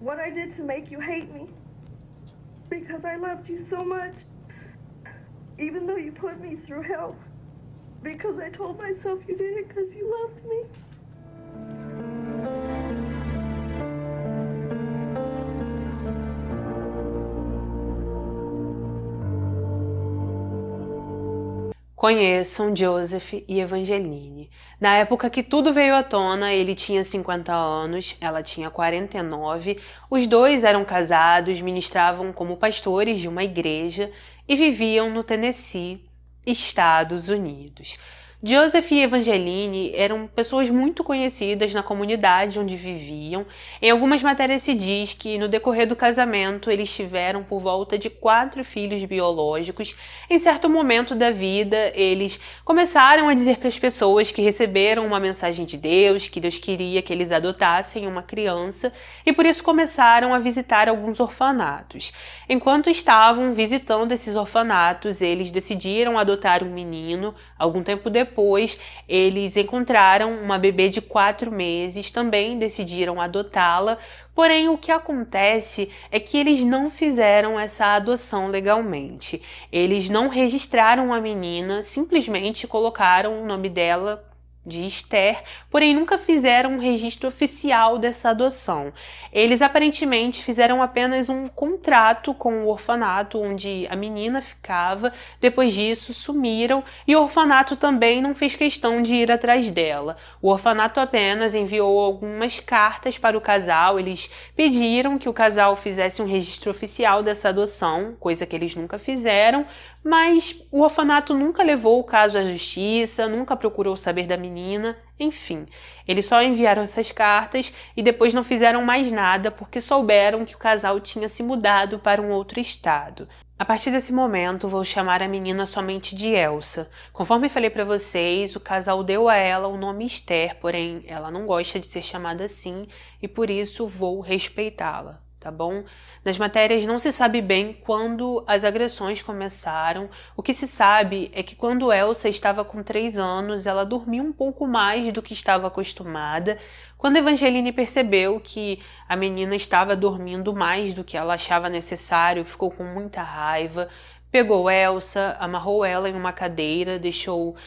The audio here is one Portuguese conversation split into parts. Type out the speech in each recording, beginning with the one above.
what I did to make you hate me, because I loved you so much, even though you put me through hell, because I told myself you did it because you loved me. Conheçam Joseph e Evangeline. Na época que tudo veio à tona, ele tinha 50 anos, ela tinha 49. Os dois eram casados, ministravam como pastores de uma igreja e viviam no Tennessee, Estados Unidos. Joseph e Evangeline eram pessoas muito conhecidas na comunidade onde viviam. Em algumas matérias se diz que no decorrer do casamento eles tiveram por volta de 4 filhos biológicos. Em certo momento da vida, eles começaram a dizer para as pessoas que receberam uma mensagem de Deus, que Deus queria que eles adotassem uma criança, e por isso começaram a visitar alguns orfanatos. Enquanto estavam visitando esses orfanatos, eles decidiram adotar um menino. Algum tempo depois, eles encontraram uma bebê de 4 meses, também decidiram adotá-la. Porém, o que acontece é que eles não fizeram essa adoção legalmente. Eles não registraram a menina, simplesmente colocaram o nome dela de Esther, porém nunca fizeram um registro oficial dessa adoção. Eles aparentemente fizeram apenas um contrato com o orfanato onde a menina ficava, depois disso sumiram e o orfanato também não fez questão de ir atrás dela. O orfanato apenas enviou algumas cartas para o casal, eles pediram que o casal fizesse um registro oficial dessa adoção, coisa que eles nunca fizeram, mas o orfanato nunca levou o caso à justiça, nunca procurou saber da menina, enfim. Eles só enviaram essas cartas e depois não fizeram mais nada porque souberam que o casal tinha se mudado para um outro estado. A partir desse momento, vou chamar a menina somente de Elsa. Conforme falei para vocês, o casal deu a ela o nome Esther, porém ela não gosta de ser chamada assim e por isso vou respeitá-la, tá bom? Nas matérias não se sabe bem quando as agressões começaram. O que se sabe é que quando Elsa estava com 3 anos, ela dormiu um pouco mais do que estava acostumada. Quando Evangeline percebeu que a menina estava dormindo mais do que ela achava necessário, ficou com muita raiva, pegou Elsa, amarrou ela em uma cadeira, deixou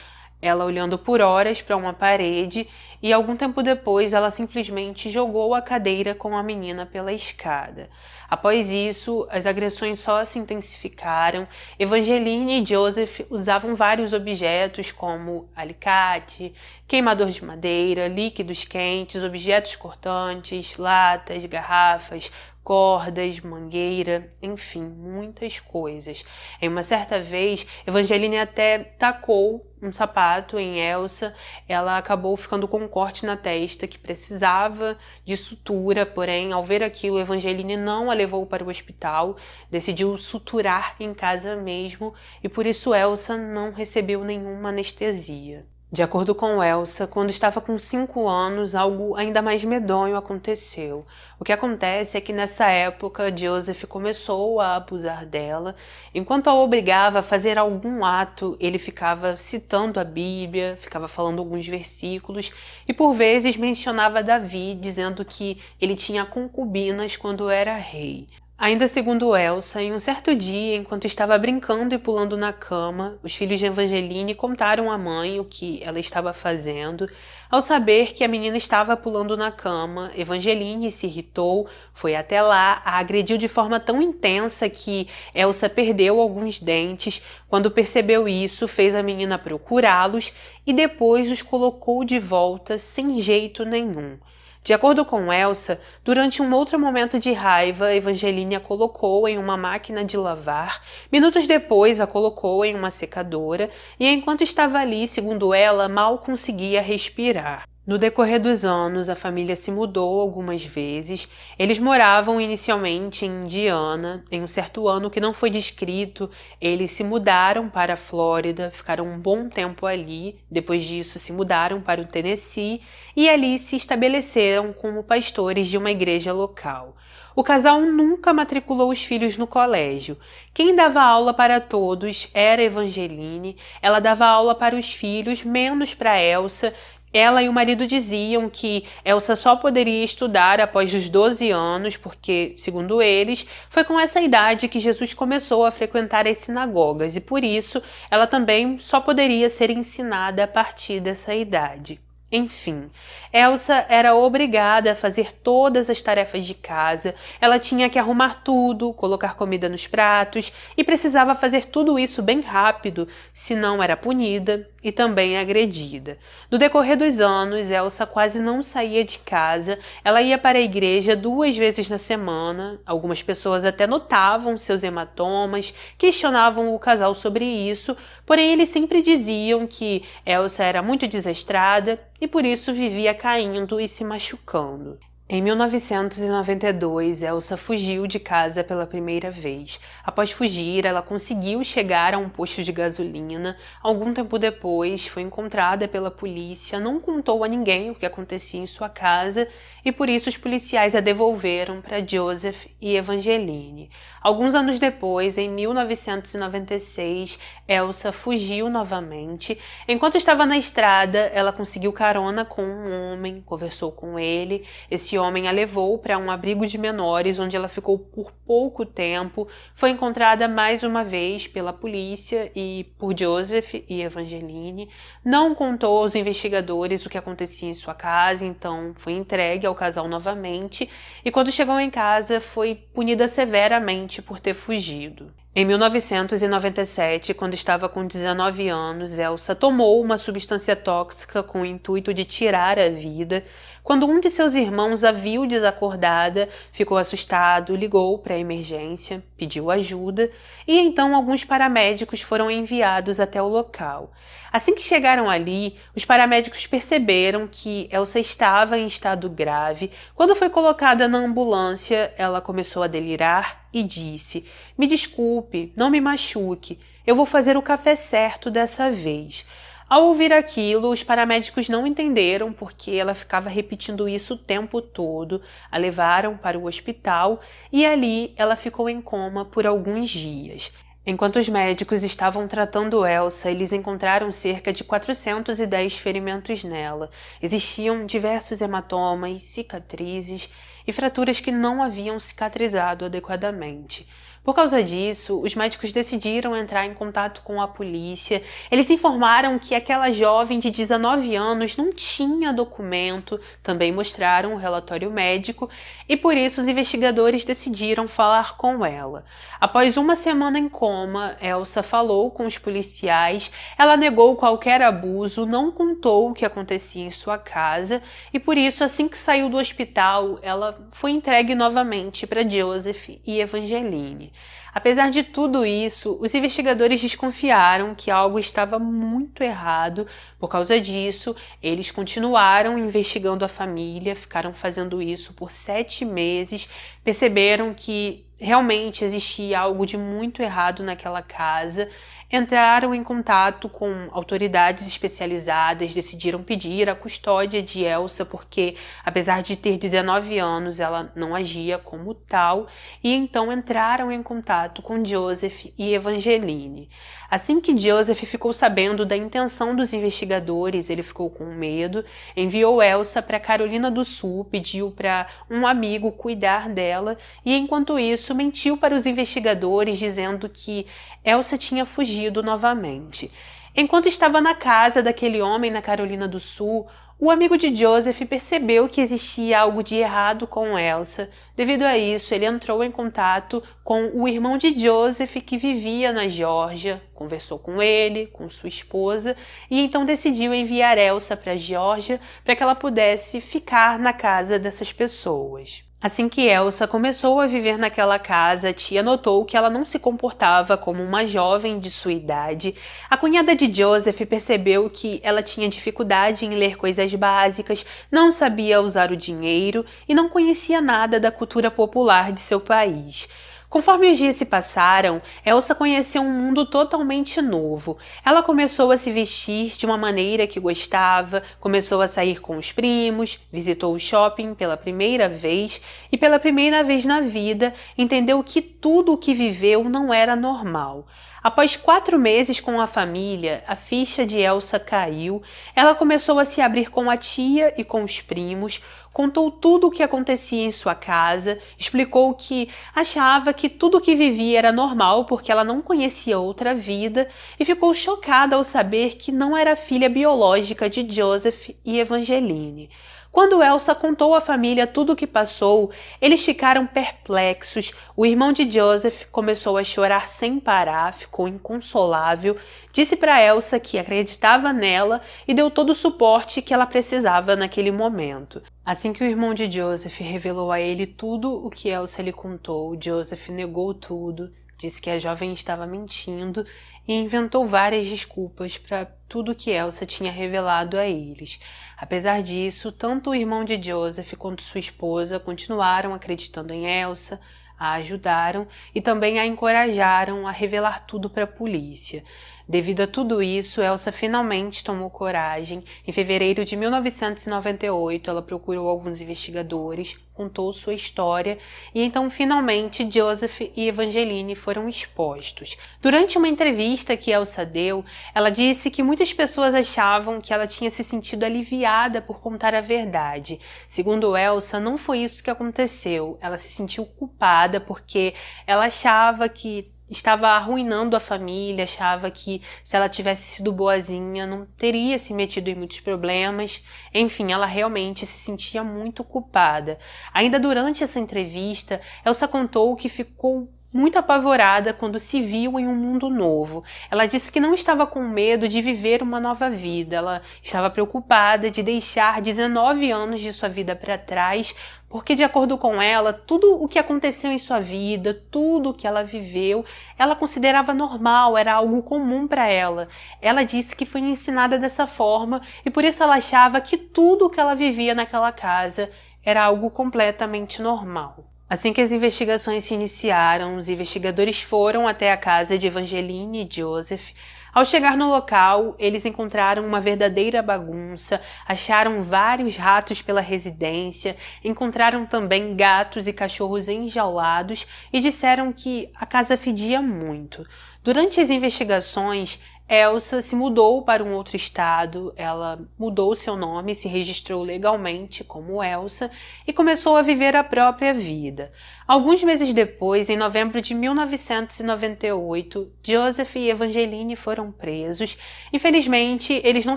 ela olhando por horas para uma parede e algum tempo depois ela simplesmente jogou a cadeira com a menina pela escada. Após isso, as agressões só se intensificaram. Evangeline e Joseph usavam vários objetos como alicate, queimador de madeira, líquidos quentes, objetos cortantes, latas, garrafas, cordas, mangueira, enfim, muitas coisas. Em uma certa vez, Evangeline até tacou um sapato em Elsa, ela acabou ficando com um corte na testa que precisava de sutura, porém, ao ver aquilo, Evangeline não a levou para o hospital, decidiu suturar em casa mesmo e por isso Elsa não recebeu nenhuma anestesia. De acordo com Elsa, quando estava com 5 anos, algo ainda mais medonho aconteceu. O que acontece é que nessa época, Joseph começou a abusar dela. Enquanto a obrigava a fazer algum ato, ele ficava citando a Bíblia, ficava falando alguns versículos e por vezes mencionava Davi, dizendo que ele tinha concubinas quando era rei. Ainda segundo Elsa, em um certo dia, enquanto estava brincando e pulando na cama, os filhos de Evangeline contaram à mãe o que ela estava fazendo. Ao saber que a menina estava pulando na cama, Evangeline se irritou, foi até lá, a agrediu de forma tão intensa que Elsa perdeu alguns dentes. Quando percebeu isso, fez a menina procurá-los e depois os colocou de volta sem jeito nenhum. De acordo com Elsa, durante um outro momento de raiva, Evangeline a colocou em uma máquina de lavar, minutos depois a colocou em uma secadora e enquanto estava ali, segundo ela, mal conseguia respirar. No decorrer dos anos, a família se mudou algumas vezes. Eles moravam inicialmente em Indiana. Em um certo ano que não foi descrito, eles se mudaram para a Flórida, ficaram um bom tempo ali. Depois disso, se mudaram para o Tennessee e ali se estabeleceram como pastores de uma igreja local. O casal nunca matriculou os filhos no colégio. Quem dava aula para todos era Evangeline. Ela dava aula para os filhos, menos para Elsa. Ela e o marido diziam que Elsa só poderia estudar após os 12 anos, porque, segundo eles, foi com essa idade que Jesus começou a frequentar as sinagogas e, por isso, ela também só poderia ser ensinada a partir dessa idade. Enfim, Elsa era obrigada a fazer todas as tarefas de casa, ela tinha que arrumar tudo, colocar comida nos pratos e precisava fazer tudo isso bem rápido, senão era punida e também agredida. No decorrer dos anos, Elsa quase não saía de casa, ela ia para a igreja 2 vezes na semana, algumas pessoas até notavam seus hematomas, questionavam o casal sobre isso, porém eles sempre diziam que Elsa era muito desastrada e por isso vivia caindo e se machucando. Em 1992, Elsa fugiu de casa pela primeira vez. Após fugir, ela conseguiu chegar a um posto de gasolina. Algum tempo depois, foi encontrada pela polícia, não contou a ninguém o que acontecia em sua casa e por isso os policiais a devolveram para Joseph e Evangeline. Alguns anos depois, em 1996, Elsa fugiu novamente. Enquanto estava na estrada, ela conseguiu carona com um homem, conversou com ele. Esse homem a levou para um abrigo de menores, onde ela ficou por pouco tempo. Foi encontrada mais uma vez pela polícia e por Joseph e Evangeline. Não contou aos investigadores o que acontecia em sua casa, então foi entregue ao casal novamente. E quando chegou em casa, foi punida severamente por ter fugido. Em 1997, quando estava com 19 anos, Elsa tomou uma substância tóxica com o intuito de tirar a vida. Quando um de seus irmãos a viu desacordada, ficou assustado, ligou para a emergência, pediu ajuda e então alguns paramédicos foram enviados até o local. Assim que chegaram ali, os paramédicos perceberam que Elsa estava em estado grave. Quando foi colocada na ambulância, ela começou a delirar e disse: "Me desculpe, não me machuque, eu vou fazer o café certo dessa vez." Ao ouvir aquilo, os paramédicos não entenderam porque ela ficava repetindo isso o tempo todo. A levaram para o hospital e ali ela ficou em coma por alguns dias. Enquanto os médicos estavam tratando Elsa, eles encontraram cerca de 410 ferimentos nela. Existiam diversos hematomas, cicatrizes e fraturas que não haviam cicatrizado adequadamente. Por causa disso, os médicos decidiram entrar em contato com a polícia. Eles informaram que aquela jovem de 19 anos não tinha documento, também mostraram o relatório médico e por isso os investigadores decidiram falar com ela. Após uma semana em coma, Elsa falou com os policiais, ela negou qualquer abuso, não contou o que acontecia em sua casa e por isso, assim que saiu do hospital, ela foi entregue novamente para Joseph e Evangeline. Apesar de tudo isso, os investigadores desconfiaram que algo estava muito errado. Por causa disso, eles continuaram investigando a família, ficaram fazendo isso por 7 meses, perceberam que realmente existia algo de muito errado naquela casa. Entraram em contato com autoridades especializadas, decidiram pedir a custódia de Elsa porque, apesar de ter 19 anos, ela não agia como tal, e então entraram em contato com Joseph e Evangeline. Assim que Joseph ficou sabendo da intenção dos investigadores, ele ficou com medo, enviou Elsa para Carolina do Sul, pediu para um amigo cuidar dela e, enquanto isso, mentiu para os investigadores dizendo que Elsa tinha fugido novamente. Enquanto estava na casa daquele homem na Carolina do Sul, o amigo de Joseph percebeu que existia algo de errado com Elsa. Devido a isso, ele entrou em contato com o irmão de Joseph que vivia na Geórgia, conversou com ele, com sua esposa, e então decidiu enviar Elsa para a Geórgia para que ela pudesse ficar na casa dessas pessoas. Assim que Elsa começou a viver naquela casa, a tia notou que ela não se comportava como uma jovem de sua idade. A cunhada de Joseph percebeu que ela tinha dificuldade em ler coisas básicas, não sabia usar o dinheiro e não conhecia nada da cultura popular de seu país. Conforme os dias se passaram, Elsa conheceu um mundo totalmente novo. Ela começou a se vestir de uma maneira que gostava, começou a sair com os primos, visitou o shopping pela primeira vez e pela primeira vez na vida entendeu que tudo o que viveu não era normal. Após 4 meses com a família, a ficha de Elsa caiu. Ela começou a se abrir com a tia e com os primos, contou tudo o que acontecia em sua casa, explicou que achava que tudo o que vivia era normal porque ela não conhecia outra vida e ficou chocada ao saber que não era filha biológica de Joseph e Evangeline. Quando Elsa contou à família tudo o que passou, eles ficaram perplexos. O irmão de Joseph começou a chorar sem parar, ficou inconsolável, disse para Elsa que acreditava nela e deu todo o suporte que ela precisava naquele momento. Assim que o irmão de Joseph revelou a ele tudo o que Elsa lhe contou, Joseph negou tudo, disse que a jovem estava mentindo e inventou várias desculpas para tudo que Elsa tinha revelado a eles. Apesar disso, tanto o irmão de Joseph quanto sua esposa continuaram acreditando em Elsa, a ajudaram e também a encorajaram a revelar tudo para a polícia. Devido a tudo isso, Elsa finalmente tomou coragem. Em fevereiro de 1998, ela procurou alguns investigadores, contou sua história e então finalmente Joseph e Evangeline foram expostos. Durante uma entrevista que Elsa deu, ela disse que muitas pessoas achavam que ela tinha se sentido aliviada por contar a verdade. Segundo Elsa, não foi isso que aconteceu. Ela se sentiu culpada porque ela achava que estava arruinando a família, achava que se ela tivesse sido boazinha não teria se metido em muitos problemas. Enfim, ela realmente se sentia muito culpada. Ainda durante essa entrevista, Elsa contou que ficou muito apavorada quando se viu em um mundo novo. Ela disse que não estava com medo de viver uma nova vida, ela estava preocupada de deixar 19 anos de sua vida para trás, porque, de acordo com ela, tudo o que aconteceu em sua vida, tudo o que ela viveu, ela considerava normal, era algo comum para ela. Ela disse que foi ensinada dessa forma e por isso ela achava que tudo o que ela vivia naquela casa era algo completamente normal. Assim que as investigações se iniciaram, os investigadores foram até a casa de Evangeline e Joseph. Ao chegar no local, eles encontraram uma verdadeira bagunça, acharam vários ratos pela residência, encontraram também gatos e cachorros enjaulados e disseram que a casa fedia muito. Durante as investigações, Elsa se mudou para um outro estado, ela mudou seu nome, se registrou legalmente como Elsa e começou a viver a própria vida. Alguns meses depois, em novembro de 1998, Joseph e Evangeline foram presos. Infelizmente, eles não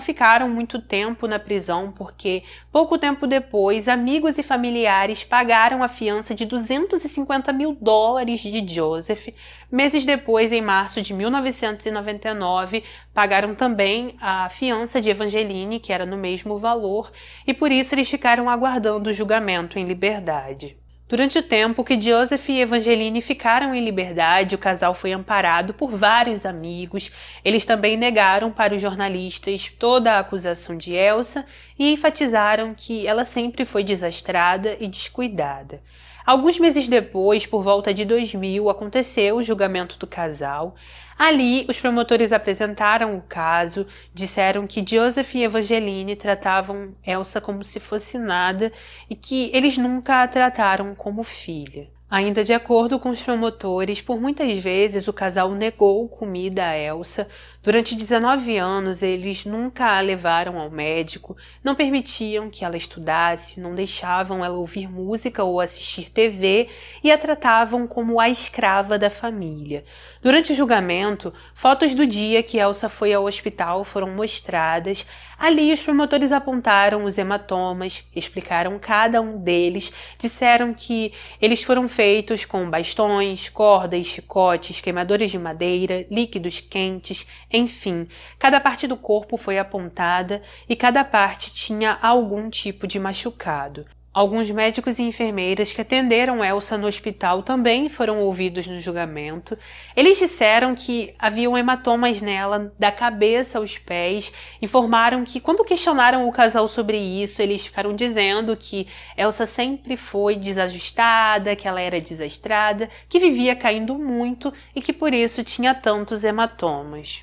ficaram muito tempo na prisão porque, pouco tempo depois, amigos e familiares pagaram a fiança de $250 mil de Joseph. Meses depois, em março de 1999, pagaram também a fiança de Evangeline, que era no mesmo valor, e por isso eles ficaram aguardando o julgamento em liberdade. Durante o tempo que Joseph e Evangeline ficaram em liberdade, o casal foi amparado por vários amigos. Eles também negaram para os jornalistas toda a acusação de Elsa e enfatizaram que ela sempre foi desastrada e descuidada. Alguns meses depois, por volta de 2000, aconteceu o julgamento do casal. Ali, os promotores apresentaram o caso, disseram que Joseph e Evangeline tratavam Elsa como se fosse nada e que eles nunca a trataram como filha. Ainda de acordo com os promotores, por muitas vezes o casal negou comida a Elsa. Durante 19 anos, eles nunca a levaram ao médico, não permitiam que ela estudasse, não deixavam ela ouvir música ou assistir TV e a tratavam como a escrava da família. Durante o julgamento, fotos do dia que Elsa foi ao hospital foram mostradas. Ali, os promotores apontaram os hematomas, explicaram cada um deles, disseram que eles foram feitos com bastões, cordas, chicotes, queimadores de madeira, líquidos quentes, enfim, cada parte do corpo foi apontada e cada parte tinha algum tipo de machucado. Alguns médicos e enfermeiras que atenderam Elsa no hospital também foram ouvidos no julgamento. Eles disseram que haviam hematomas nela da cabeça aos pés. Informaram que, quando questionaram o casal sobre isso, eles ficaram dizendo que Elsa sempre foi desajustada, que ela era desastrada, que vivia caindo muito e que por isso tinha tantos hematomas.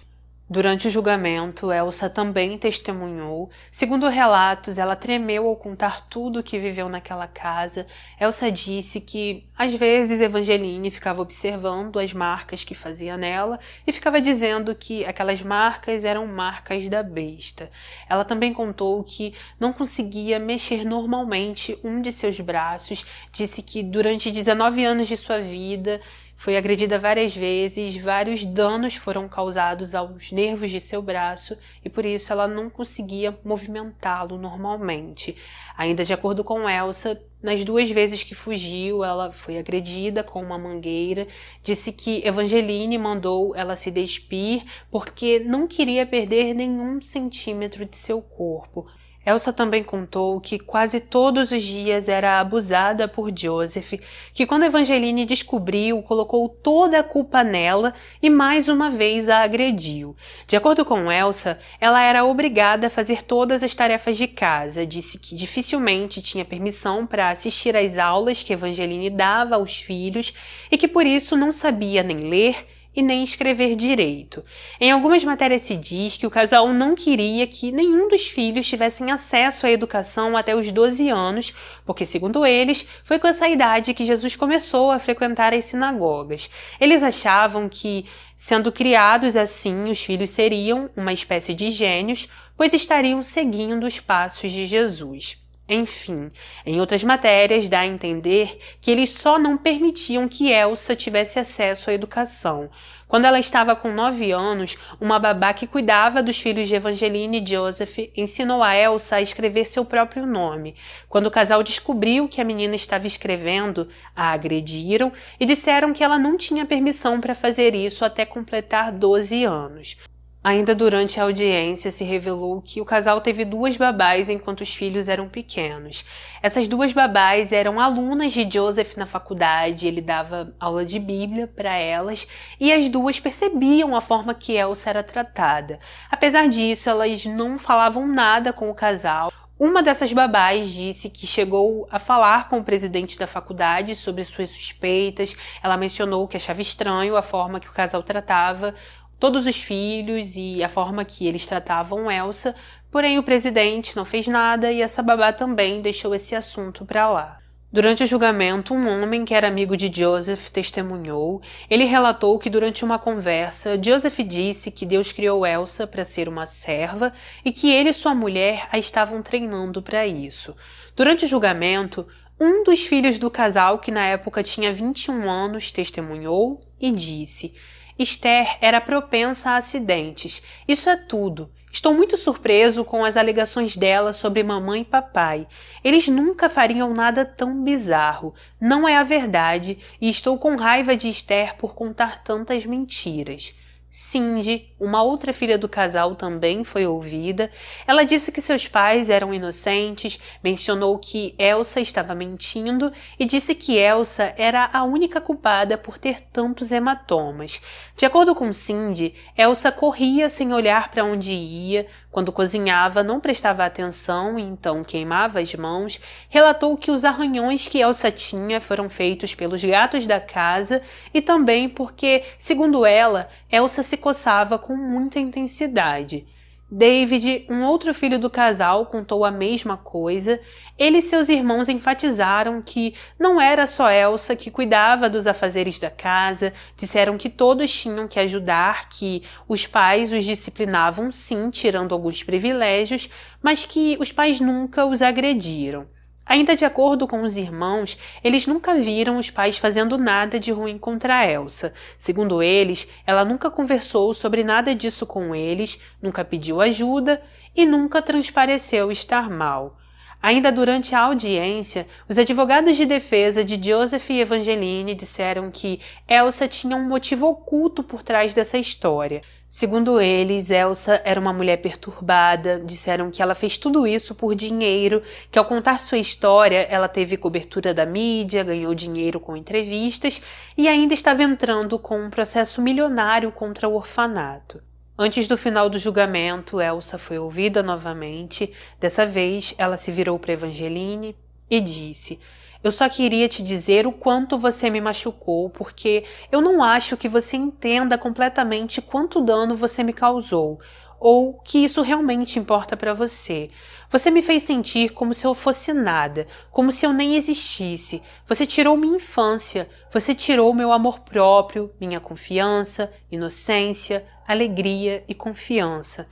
Durante o julgamento, Elsa também testemunhou. Segundo relatos, ela tremeu ao contar tudo o que viveu naquela casa. Elsa disse que, às vezes, Evangeline ficava observando as marcas que fazia nela e ficava dizendo que aquelas marcas eram marcas da besta. Ela também contou que não conseguia mexer normalmente um de seus braços. Disse que, durante 19 anos de sua vida, foi agredida várias vezes, vários danos foram causados aos nervos de seu braço e por isso ela não conseguia movimentá-lo normalmente. Ainda de acordo com Elsa, nas 2 vezes que fugiu, ela foi agredida com uma mangueira. Disse que Evangeline mandou ela se despir porque não queria perder nenhum centímetro de seu corpo. Elsa também contou que quase todos os dias era abusada por Joseph, que quando Evangeline descobriu, colocou toda a culpa nela e mais uma vez a agrediu. De acordo com Elsa, ela era obrigada a fazer todas as tarefas de casa, disse que dificilmente tinha permissão para assistir às aulas que Evangeline dava aos filhos e que por isso não sabia nem ler e nem escrever direito. Em algumas matérias se diz que o casal não queria que nenhum dos filhos tivessem acesso à educação até os 12 anos, porque, segundo eles, foi com essa idade que Jesus começou a frequentar as sinagogas. Eles achavam que, sendo criados assim, os filhos seriam uma espécie de gênios, pois estariam seguindo os passos de Jesus. Enfim, em outras matérias dá a entender que eles só não permitiam que Elsa tivesse acesso à educação. Quando ela estava com 9 anos, uma babá que cuidava dos filhos de Evangeline e Joseph ensinou a Elsa a escrever seu próprio nome. Quando o casal descobriu que a menina estava escrevendo, a agrediram e disseram que ela não tinha permissão para fazer isso até completar 12 anos. Ainda durante a audiência, se revelou que o casal teve 2 babás enquanto os filhos eram pequenos. Essas 2 babás eram alunas de Joseph na faculdade, ele dava aula de Bíblia para elas e as 2 percebiam a forma que Elsa era tratada. Apesar disso, elas não falavam nada com o casal. Uma dessas babás disse que chegou a falar com o presidente da faculdade sobre suas suspeitas. Ela mencionou que achava estranho a forma que o casal tratava todos os filhos e a forma que eles tratavam Elsa, porém o presidente não fez nada e essa babá também deixou esse assunto para lá. Durante o julgamento, um homem que era amigo de Joseph testemunhou. Ele relatou que durante uma conversa, Joseph disse que Deus criou Elsa para ser uma serva e que ele e sua mulher a estavam treinando para isso. Durante o julgamento, um dos filhos do casal, que na época tinha 21 anos, testemunhou e disse: Esther era propensa a acidentes. Isso é tudo. Estou muito surpreso com as alegações dela sobre mamãe e papai. Eles nunca fariam nada tão bizarro. Não é a verdade e estou com raiva de Esther por contar tantas mentiras. Cindy, uma outra filha do casal, também foi ouvida. Ela disse que seus pais eram inocentes, mencionou que Elsa estava mentindo e disse que Elsa era a única culpada por ter tantos hematomas. De acordo com Cindy, Elsa corria sem olhar para onde ia, quando cozinhava não prestava atenção e então queimava as mãos. Relatou que os arranhões que Elsa tinha foram feitos pelos gatos da casa e também porque, segundo ela, Elsa se coçava com muita intensidade. David, um outro filho do casal, contou a mesma coisa. Ele e seus irmãos enfatizaram que não era só Elsa que cuidava dos afazeres da casa, disseram que todos tinham que ajudar, que os pais os disciplinavam sim, tirando alguns privilégios, mas que os pais nunca os agrediram. Ainda de acordo com os irmãos, eles nunca viram os pais fazendo nada de ruim contra Elsa. Segundo eles, ela nunca conversou sobre nada disso com eles, nunca pediu ajuda e nunca transpareceu estar mal. Ainda durante a audiência, os advogados de defesa de Joseph e Evangeline disseram que Elsa tinha um motivo oculto por trás dessa história. Segundo eles, Elsa era uma mulher perturbada, disseram que ela fez tudo isso por dinheiro, que ao contar sua história ela teve cobertura da mídia, ganhou dinheiro com entrevistas e ainda estava entrando com um processo milionário contra o orfanato. Antes do final do julgamento, Elsa foi ouvida novamente. Dessa vez, ela se virou para Evangeline e disse: Eu só queria te dizer o quanto você me machucou, porque eu não acho que você entenda completamente quanto dano você me causou, ou que isso realmente importa para você. Você me fez sentir como se eu fosse nada, como se eu nem existisse. Você tirou minha infância, você tirou meu amor próprio, minha confiança, inocência, alegria e confiança.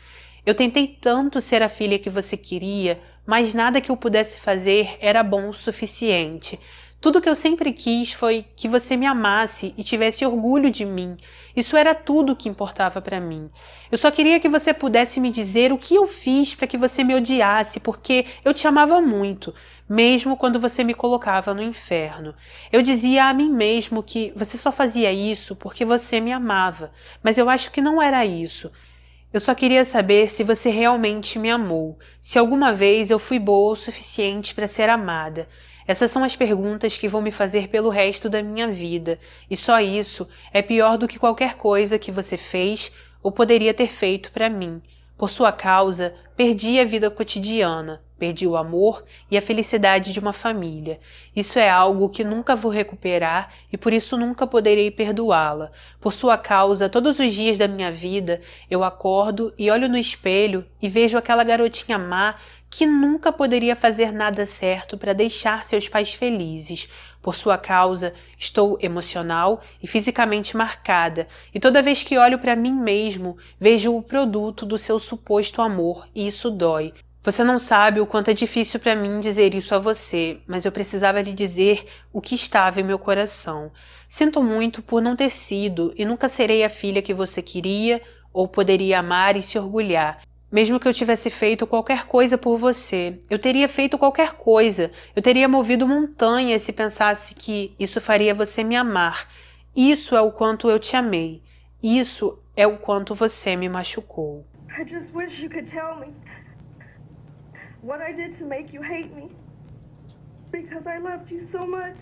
Eu tentei tanto ser a filha que você queria, mas nada que eu pudesse fazer era bom o suficiente. Tudo que eu sempre quis foi que você me amasse e tivesse orgulho de mim. Isso era tudo que importava para mim. Eu só queria que você pudesse me dizer o que eu fiz para que você me odiasse, porque eu te amava muito, mesmo quando você me colocava no inferno. Eu dizia a mim mesmo que você só fazia isso porque você me amava, mas eu acho que não era isso. Eu só queria saber se você realmente me amou, se alguma vez eu fui boa o suficiente para ser amada. Essas são as perguntas que vou me fazer pelo resto da minha vida, e só isso é pior do que qualquer coisa que você fez ou poderia ter feito para mim. Por sua causa, perdi a vida cotidiana, perdi o amor e a felicidade de uma família. Isso é algo que nunca vou recuperar e por isso nunca poderei perdoá-la. Por sua causa, todos os dias da minha vida, eu acordo e olho no espelho e vejo aquela garotinha má que nunca poderia fazer nada certo para deixar seus pais felizes. Por sua causa, estou emocional e fisicamente marcada, e toda vez que olho para mim mesmo, vejo o produto do seu suposto amor, e isso dói. Você não sabe o quanto é difícil para mim dizer isso a você, mas eu precisava lhe dizer o que estava em meu coração. Sinto muito por não ter sido e nunca serei a filha que você queria ou poderia amar e se orgulhar. Mesmo que eu tivesse feito qualquer coisa por você, eu teria feito qualquer coisa, eu teria movido montanhas se pensasse que isso faria você me amar. Isso é o quanto eu te amei. Isso é o quanto você me machucou. I just wish you could tell me what I did to make you hate me. Because I loved you so much.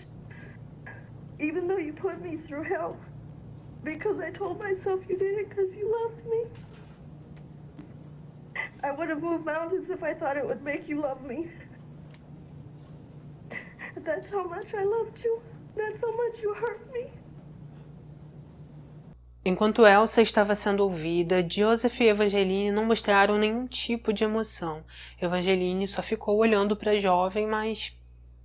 Even though you put me through hell. Because I told myself you did it because you loved me. I would have moved mountains if I thought it would make you love me. That's how much I loved you. That's how much you hurt me. Enquanto Elsa estava sendo ouvida, Joseph e Evangeline não mostraram nenhum tipo de emoção. Evangeline só ficou olhando para a jovem, mas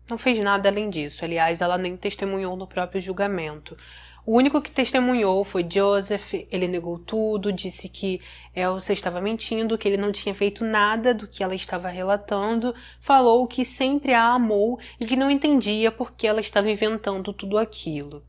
não fez nada além disso. Aliás, ela nem testemunhou no próprio julgamento. O único que testemunhou foi Joseph. Ele negou tudo, disse que Elsa estava mentindo, que ele não tinha feito nada do que ela estava relatando, falou que sempre a amou e que não entendia por que ela estava inventando tudo aquilo.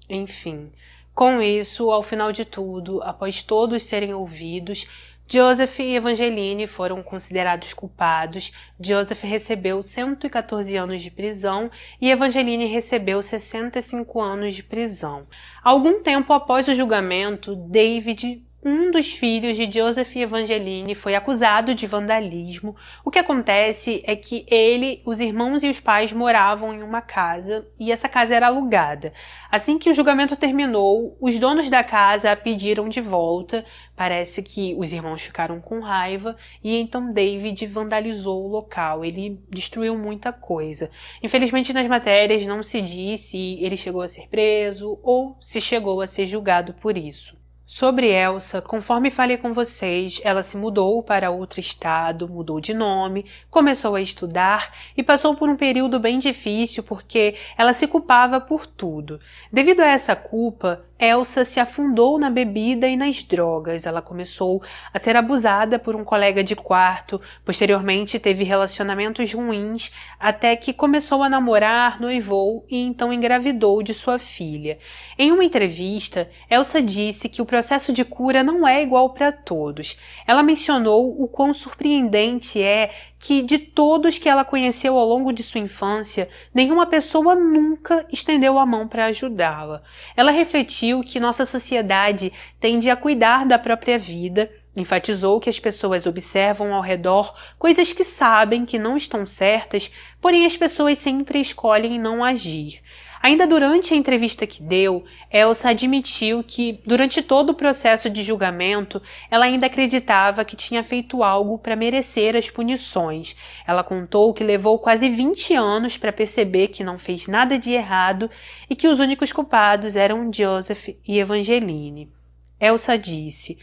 Enfim, com isso, ao final de tudo, após todos serem ouvidos, Joseph e Evangeline foram considerados culpados. Joseph recebeu 114 anos de prisão e Evangeline recebeu 65 anos de prisão. Algum tempo após o julgamento, David, um dos filhos de Joseph e Evangeline, foi acusado de vandalismo. O que acontece é que ele, os irmãos e os pais moravam em uma casa e essa casa era alugada. Assim que o julgamento terminou, os donos da casa a pediram de volta. Parece que os irmãos ficaram com raiva e então David vandalizou o local. Ele destruiu muita coisa. Infelizmente nas matérias não se diz se ele chegou a ser preso ou se chegou a ser julgado por isso. Sobre Elsa, conforme falei com vocês, ela se mudou para outro estado, mudou de nome, começou a estudar e passou por um período bem difícil porque ela se culpava por tudo. Devido a essa culpa, Elsa se afundou na bebida e nas drogas. Ela começou a ser abusada por um colega de quarto, posteriormente teve relacionamentos ruins, até que começou a namorar, noivou e então engravidou de sua filha. Em uma entrevista, Elsa disse que o processo de cura não é igual para todos. Ela mencionou o quão surpreendente é que de todos que ela conheceu ao longo de sua infância, nenhuma pessoa nunca estendeu a mão para ajudá-la. Ela refletiu que nossa sociedade tende a cuidar da própria vida, enfatizou que as pessoas observam ao redor coisas que sabem que não estão certas, porém as pessoas sempre escolhem não agir. Ainda durante a entrevista que deu, Elsa admitiu que, durante todo o processo de julgamento, ela ainda acreditava que tinha feito algo para merecer as punições. Ela contou que levou quase 20 anos para perceber que não fez nada de errado e que os únicos culpados eram Joseph e Evangeline. Elsa disse: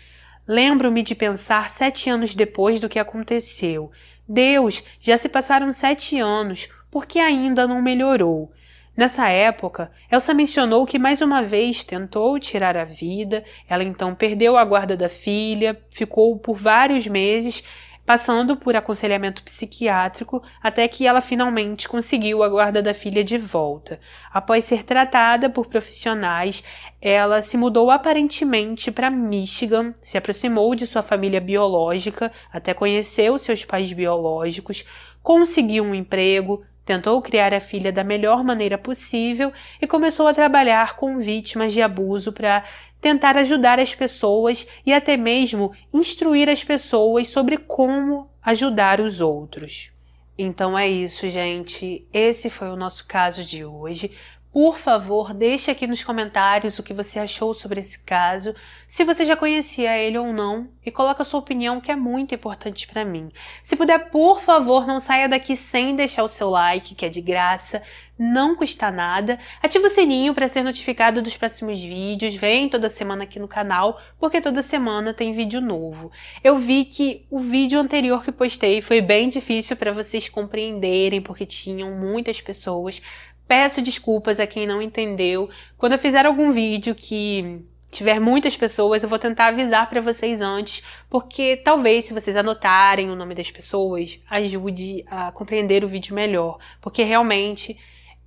"Lembro-me de pensar 7 anos depois do que aconteceu. Deus, já se passaram 7 anos, por que ainda não melhorou?" Nessa época, Elsa mencionou que mais uma vez tentou tirar a vida. Ela então perdeu a guarda da filha, ficou por vários meses passando por aconselhamento psiquiátrico até que ela finalmente conseguiu a guarda da filha de volta. Após ser tratada por profissionais, ela se mudou aparentemente para Michigan, se aproximou de sua família biológica, até conheceu seus pais biológicos, conseguiu um emprego, tentou criar a filha da melhor maneira possível e começou a trabalhar com vítimas de abuso para tentar ajudar as pessoas e até mesmo instruir as pessoas sobre como ajudar os outros. Então é isso, gente. Esse foi o nosso caso de hoje. Por favor, deixe aqui nos comentários o que você achou sobre esse caso, se você já conhecia ele ou não, e coloque a sua opinião, que é muito importante para mim. Se puder, por favor, não saia daqui sem deixar o seu like, que é de graça, não custa nada. Ativa o sininho para ser notificado dos próximos vídeos, vem toda semana aqui no canal, porque toda semana tem vídeo novo. Eu vi que o vídeo anterior que postei foi bem difícil para vocês compreenderem, porque tinham muitas pessoas. Peço desculpas a quem não entendeu. Quando eu fizer algum vídeo que tiver muitas pessoas, eu vou tentar avisar para vocês antes, porque talvez, se vocês anotarem o nome das pessoas, ajude a compreender o vídeo melhor, porque realmente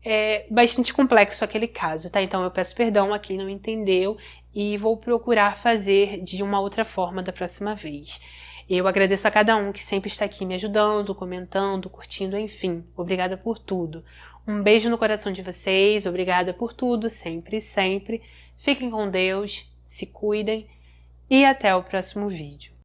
é bastante complexo aquele caso, tá? Então eu peço perdão a quem não entendeu e vou procurar fazer de uma outra forma da próxima vez. Eu agradeço a cada um que sempre está aqui me ajudando, comentando, curtindo, enfim. Obrigada por tudo. Um beijo no coração de vocês, obrigada por tudo, sempre, sempre. Fiquem com Deus, se cuidem e até o próximo vídeo.